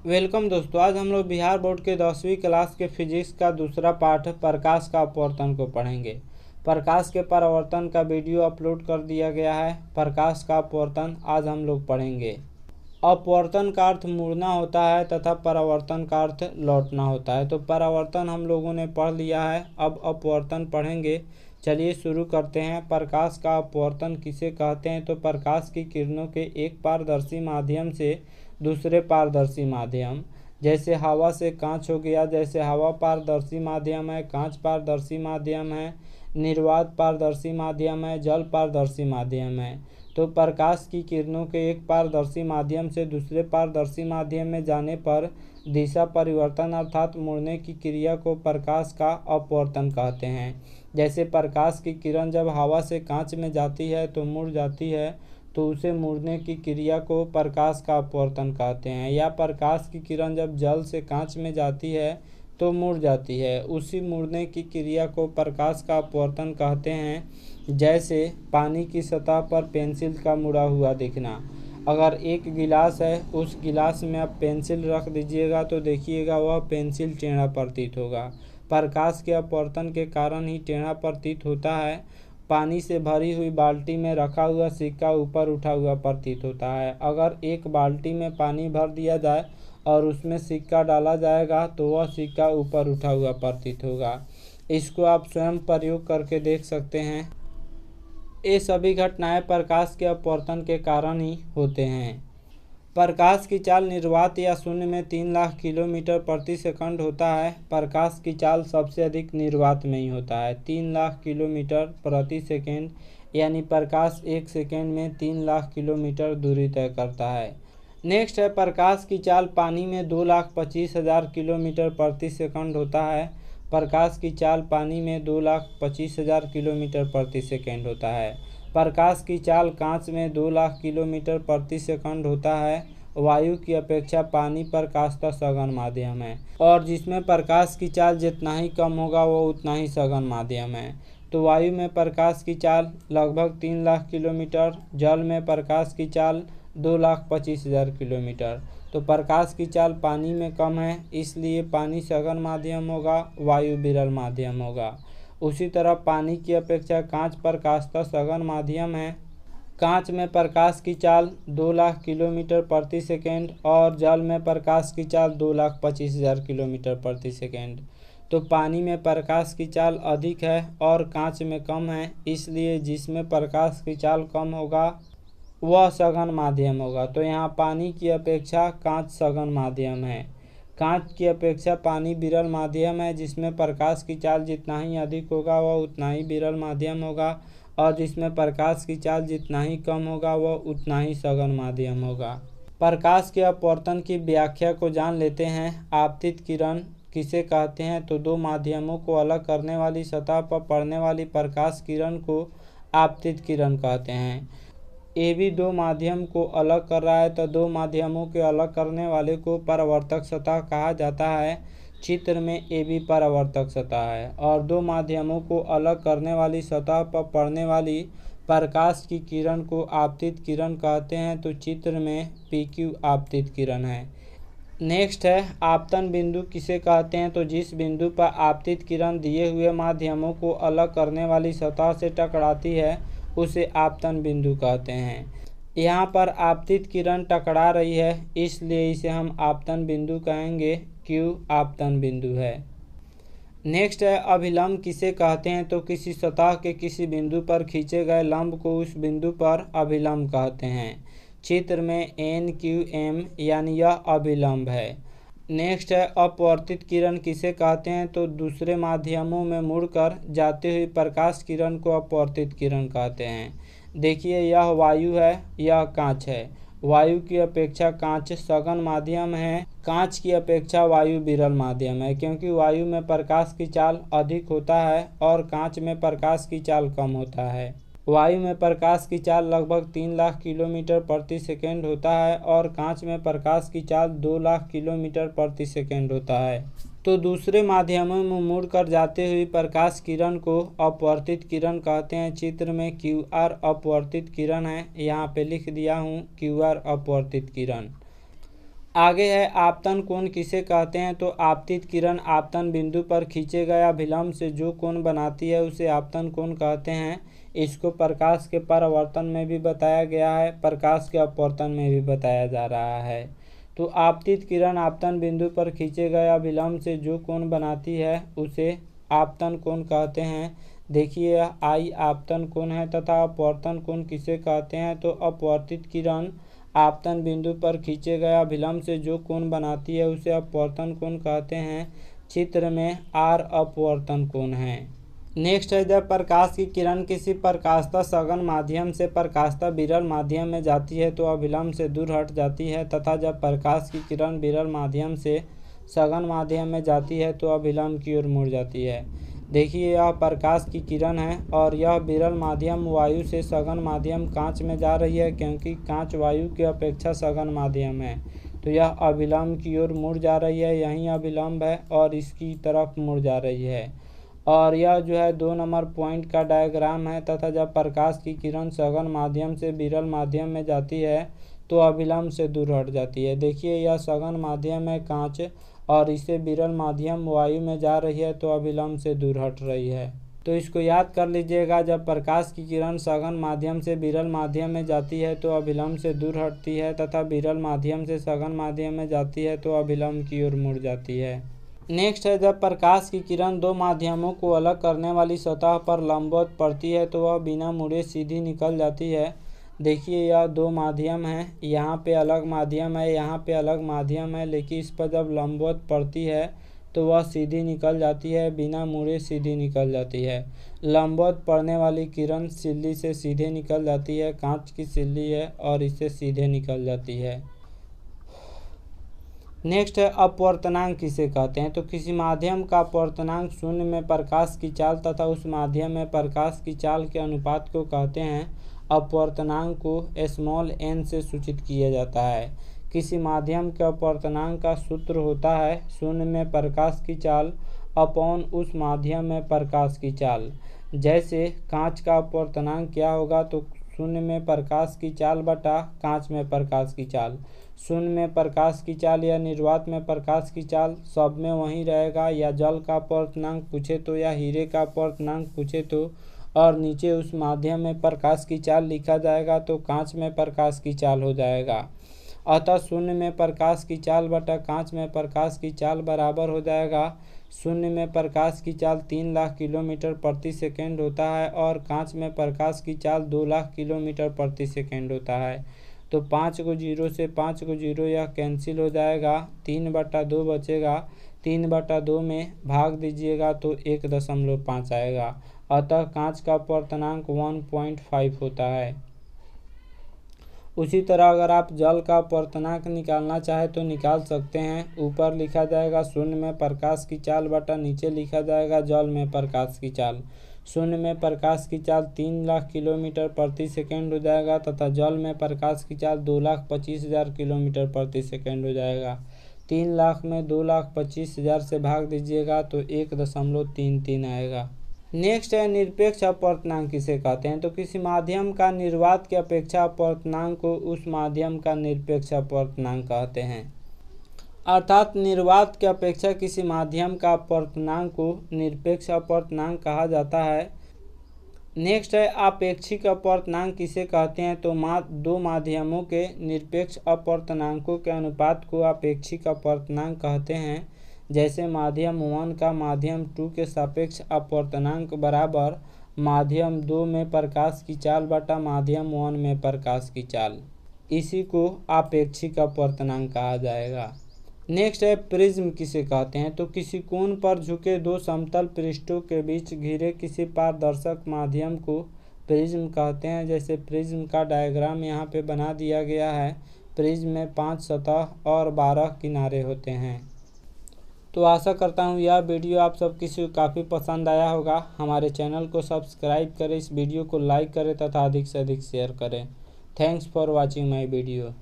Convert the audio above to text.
Welcome दोस्तों। आज हम लोग बिहार बोर्ड के 10वीं क्लास के फिजिक्स का दूसरा पाठ प्रकाश का अपवर्तन को पढ़ेंगे। प्रकाश के परावर्तन का वीडियो अपलोड कर दिया गया है। प्रकाश का अपवर्तन आज हम लोग पढ़ेंगे। अपवर्तन का अर्थ मुड़ना होता है तथा परावर्तन का अर्थ लौटना होता है। तो परावर्तन हम लोगों ने पढ़ लिया है, अब अपवर्तन पढ़ेंगे। चलिए शुरू करते हैं। प्रकाश का अपवर्तन किसे कहते हैं? तो प्रकाश की किरणों के एक पारदर्शी माध्यम से दूसरे पारदर्शी माध्यम, जैसे हवा से कांच हो गया, जैसे हवा पारदर्शी माध्यम है, कांच पारदर्शी माध्यम है, निर्वात पारदर्शी माध्यम है, जल पारदर्शी माध्यम है। तो प्रकाश की किरणों के एक पारदर्शी माध्यम से दूसरे पारदर्शी माध्यम में जाने पर दिशा परिवर्तन अर्थात मुड़ने की क्रिया को प्रकाश का अपवर्तन कहते हैं। जैसे प्रकाश की किरण जब हवा से कांच में जाती है तो मुड़ जाती है, तो उसे मुड़ने की क्रिया को प्रकाश का अपवर्तन कहते हैं। या प्रकाश की किरण जब जल से कांच में जाती है तो मुड़ जाती है, उसी मुड़ने की क्रिया को प्रकाश का अपवर्तन कहते हैं। जैसे पानी की सतह पर पेंसिल का मुड़ा हुआ दिखना। अगर एक गिलास है, उस गिलास में आप पेंसिल रख दीजिएगा तो देखिएगा वह पेंसिल टेढ़ा प्रतीत होगा। प्रकाश के अपवर्तन के कारण ही टेढ़ा प्रतीत होता है। पानी से भरी हुई बाल्टी में रखा हुआ सिक्का ऊपर उठा हुआ प्रतीत होता है। अगर एक बाल्टी में पानी भर दिया जाए और उसमें सिक्का डाला जाएगा तो वह सिक्का ऊपर उठा हुआ प्रतीत होगा। इसको आप स्वयं प्रयोग करके देख सकते हैं। ये सभी घटनाएं प्रकाश के अपवर्तन के कारण ही होते हैं। प्रकाश की चाल निर्वात या शून्य में 3 लाख किलोमीटर प्रति सेकंड होता है। प्रकाश की चाल सबसे अधिक निर्वात में ही होता है, 3 लाख किलोमीटर प्रति सेकंड, यानी प्रकाश 1 सेकंड में 3 लाख किलोमीटर दूरी तय करता है। नेक्स्ट है प्रकाश की चाल पानी में 2,25,000 किलोमीटर प्रति सेकंड होता है। प्रकाश की चाल पानी में 2,25,000 किलोमीटर प्रति सेकंड होता है। प्रकाश की चाल कांच में 2 लाख किलोमीटर प्रति सेकंड होता है। वायु की अपेक्षा पानी प्रकाश का सघन माध्यम है, और जिसमें प्रकाश की चाल जितना ही कम होगा वो उतना ही सघन माध्यम है। तो वायु में प्रकाश की चाल लगभग 3 लाख किलोमीटर, जल में प्रकाश की चाल 2,25,000 किलोमीटर। तो प्रकाश की चाल पानी में कम है, इसलिए पानी सघन माध्यम होगा, वायु विरल माध्यम होगा। उसी तरह पानी की अपेक्षा कांच प्रकाश का सघन माध्यम है। कांच में प्रकाश की चाल 2 लाख किलोमीटर प्रति सेकंड और जल में प्रकाश की चाल 2,25,000 किलोमीटर प्रति सेकंड। तो पानी में प्रकाश की चाल अधिक है और कांच में कम है, इसलिए जिसमें प्रकाश की चाल कम होगा वह सघन माध्यम होगा। तो यहाँ पानी की अपेक्षा कांच सघन माध्यम है। कांच की अपेक्षा पानी विरल माध्यम है, जिसमें प्रकाश की चाल जितना ही अधिक होगा वह उतना ही विरल माध्यम होगा, और जिसमें प्रकाश की चाल जितना ही कम होगा वह उतना ही सघन माध्यम होगा। प्रकाश के अपवर्तन की व्याख्या को जान लेते हैं। आपतित किरण किसे कहते हैं? तो दो माध्यमों को अलग करने वाली सतह पर पड़ने वाली प्रकाश किरण को आपतित किरण कहते हैं। ये भी दो माध्यम को अलग कर रहा है, तो दो माध्यमों के अलग करने वाले को परावर्तक सतह कहा जाता है। चित्र में ये भी परावर्तक सतह है, और दो माध्यमों को अलग करने वाली सतह पर पड़ने वाली प्रकाश की किरण को आपतित किरण कहते हैं। तो चित्र में PQ आपतित किरण है। नेक्स्ट है आपतन बिंदु किसे कहते हैं? तो जिस बिंदु पर आपतित किरण दिए हुए माध्यमों को अलग करने वाली सतह से टकराती है उसे आपतन बिंदु कहते हैं। यहाँ पर आपतित किरण टकरा रही है, इसलिए इसे हम आपतन बिंदु कहेंगे। Q आपतन बिंदु है। नेक्स्ट है अभिलंब किसे कहते हैं? तो किसी सतह के किसी बिंदु पर खींचे गए लंब को उस बिंदु पर अभिलंब कहते हैं। चित्र में NQM यानी यह अभिलंब है। नेक्स्ट है अपवर्तित किरण किसे कहते हैं? तो दूसरे माध्यमों में मुड़कर जाती हुई प्रकाश किरण को अपवर्तित किरण कहते हैं। देखिए यह वायु है, यह कांच है। वायु की अपेक्षा कांच सघन माध्यम है, कांच की अपेक्षा वायु विरल माध्यम है, क्योंकि वायु में प्रकाश की चाल अधिक होता है और कांच में प्रकाश की चाल कम होता है। वायु में प्रकाश की चाल लगभग 3 लाख किलोमीटर प्रति सेकंड होता है और कांच में प्रकाश की चाल 2 लाख किलोमीटर प्रति सेकंड होता है। तो दूसरे माध्यमों में मुड़कर जाते हुए प्रकाश किरण को अपवर्तित किरण कहते हैं। चित्र में QR अपवर्तित किरण है, यहाँ पे लिख दिया हूँ QR अपवर्तित किरण। आगे है आपतन कोण किसे कहते हैं, तो आपतित किरण आपतन बिंदु पर खींचे गए अभिलंब से जो कोण बनाती है उसे आपतन कोण कहते हैं। इसको प्रकाश के परावर्तन में भी बताया गया है, प्रकाश के अपवर्तन में भी बताया जा रहा है। तो आपतित किरण आपतन बिंदु पर खींचे गए अभिलंब से जो कोण बनाती है उसे आपतन कोण कहते हैं। देखिए यह आई आपतन कोण है तथा अपवर्तन कोण किसे कहते हैं, तो अपवर्तित किरण आपतन बिंदु पर खींचे गए अभिलंब से जो कोण बनाती है उसे अपवर्तन कोण कहते हैं। चित्र में आर अपवर्तन कोण है। नेक्स्ट है, जब प्रकाश की किरण किसी प्रकाशतः सघन माध्यम से प्रकाशतः विरल माध्यम में जाती है तो अभिलंब से दूर हट जाती है, तथा जब प्रकाश की किरण विरल माध्यम से सघन माध्यम में जाती है तो अभिलंब की ओर मुड़ जाती है। देखिए यह प्रकाश की किरण है और यह विरल माध्यम वायु से सघन माध्यम कांच में जा रही है, क्योंकि कांच वायु की अपेक्षा सघन माध्यम है, तो यह अभिलंब की ओर मुड़ जा रही है। यहीं अभिलंब है और इसकी तरफ मुड़ जा रही है। और यह जो है 2 नंबर पॉइंट का डायग्राम है, तथा जब प्रकाश की किरण सघन माध्यम से विरल माध्यम में जाती है तो अभिलंब से दूर हट जाती है। देखिए यह सघन माध्यम है कांच और इसे विरल माध्यम वायु में जा रही है तो अभिलंब से दूर हट रही है। तो इसको याद कर लीजिएगा, जब प्रकाश की किरण सघन माध्यम से विरल माध्यम में जाती है तो अभिलंब से दूर हटती है, तथा विरल माध्यम से सघन माध्यम में जाती है तो अभिलंब की ओर मुड़ जाती है। नेक्स्ट है, जब प्रकाश की किरण 2 माध्यमों को अलग करने वाली सतह पर लंबवत पड़ती है तो वह बिना मुड़े सीधी निकल जाती है। देखिए यह 2 माध्यम हैं, यहाँ पे अलग माध्यम है, यहाँ पे अलग माध्यम है, लेकिन इस पर जब लंबवत पड़ती है तो वह सीधी निकल जाती है, बिना मुड़े सीधी निकल जाती है। लंबवत पड़ने वाली किरण सिल्ली से सीधे निकल जाती है, कांच की सिल्ली है और इससे सीधे निकल जाती है। नेक्स्ट है, अपवर्तनांक किसे कहते हैं, तो किसी माध्यम का अपवर्तनांक शून्य में प्रकाश की चाल तथा उस माध्यम में प्रकाश की चाल के अनुपात को कहते हैं। अपवर्तनांक को स्मॉल n से सूचित किया जाता है। किसी माध्यम के अपवर्तनांक का सूत्र होता है शून्य में प्रकाश की चाल अपॉन उस माध्यम में प्रकाश की चाल। जैसे कांच का अपवर्तनांक क्या होगा, तो शून्य में प्रकाश की चाल बटा कांच में प्रकाश की चाल। शून्य में प्रकाश की चाल या निर्वात में प्रकाश की चाल सब में वही रहेगा, या जल का अपवर्तनांक पूछे तो या हीरे का अपवर्तनांक पूछे तो, और नीचे उस माध्यम में प्रकाश की चाल लिखा जाएगा तो कांच में प्रकाश की चाल हो जाएगा। अतः शून्य में प्रकाश की चाल बटा कांच में प्रकाश की चाल बराबर हो जाएगा। शून्य में प्रकाश की चाल 3 लाख किलोमीटर प्रति सेकंड होता है और कांच में प्रकाश की चाल 2 लाख किलोमीटर प्रति सेकंड होता है। तो 5 को 0 से 5 को 0 यह कैंसिल हो जाएगा, 3/2 बचेगा। 3/2 में भाग दीजिएगा तो 1.5 आएगा। अतः कांच का अपवर्तनांक 1.5 होता है। उसी तरह अगर आप जल का अपवर्तनांक निकालना चाहे तो निकाल सकते हैं। ऊपर लिखा जाएगा शून्य में प्रकाश की चाल बटा नीचे लिखा जाएगा जल में प्रकाश की चाल। शून्य में प्रकाश की चाल 3 लाख किलोमीटर प्रति सेकंड हो जाएगा तथा जल में प्रकाश की चाल 2,25,000 किलोमीटर प्रति सेकंड हो जाएगा। 3 लाख में 2,25,000 से भाग दीजिएगा तो 1.33 आएगा। नेक्स्ट है, निरपेक्ष अपवर्तनांक किसे कहते हैं, तो किसी माध्यम का निर्वात की अपेक्षा अपवर्तनांक को उस माध्यम का निरपेक्ष अपवर्तनांक कहते हैं। अर्थात निर्वात की अपेक्षा किसी माध्यम का अपवर्तनांक को निरपेक्ष अपवर्तनांक कहा जाता है। नेक्स्ट है, आपेक्षिक अपवर्तनांक किसे कहते हैं, तो 2 माध्यमों के निरपेक्ष अपवर्तनांकों के अनुपात को आपेक्षिक अपवर्तनांक कहते हैं। जैसे माध्यम 1 का माध्यम 2 के सापेक्ष अपवर्तनांक बराबर माध्यम 2 में प्रकाश की चाल बटा माध्यम 1 में प्रकाश की चाल, इसी को आपेक्षिक अपवर्तनांक कहा जाएगा। नेक्स्ट है, प्रिज्म किसे कहते हैं, तो किसी कोण पर झुके 2 समतल पृष्ठों के बीच घिरे किसी पारदर्शक माध्यम को प्रिज्म कहते हैं। जैसे प्रिज्म का डायग्राम यहाँ पे बना दिया गया है। प्रिज्म में 5 सतह और 12 किनारे होते हैं। तो आशा करता हूँ यह वीडियो आप सब किसी को काफ़ी पसंद आया होगा। हमारे चैनल को सब्सक्राइब करें, इस वीडियो को लाइक करें तथा अधिक से अधिक शेयर करें। Thanks for watching my video.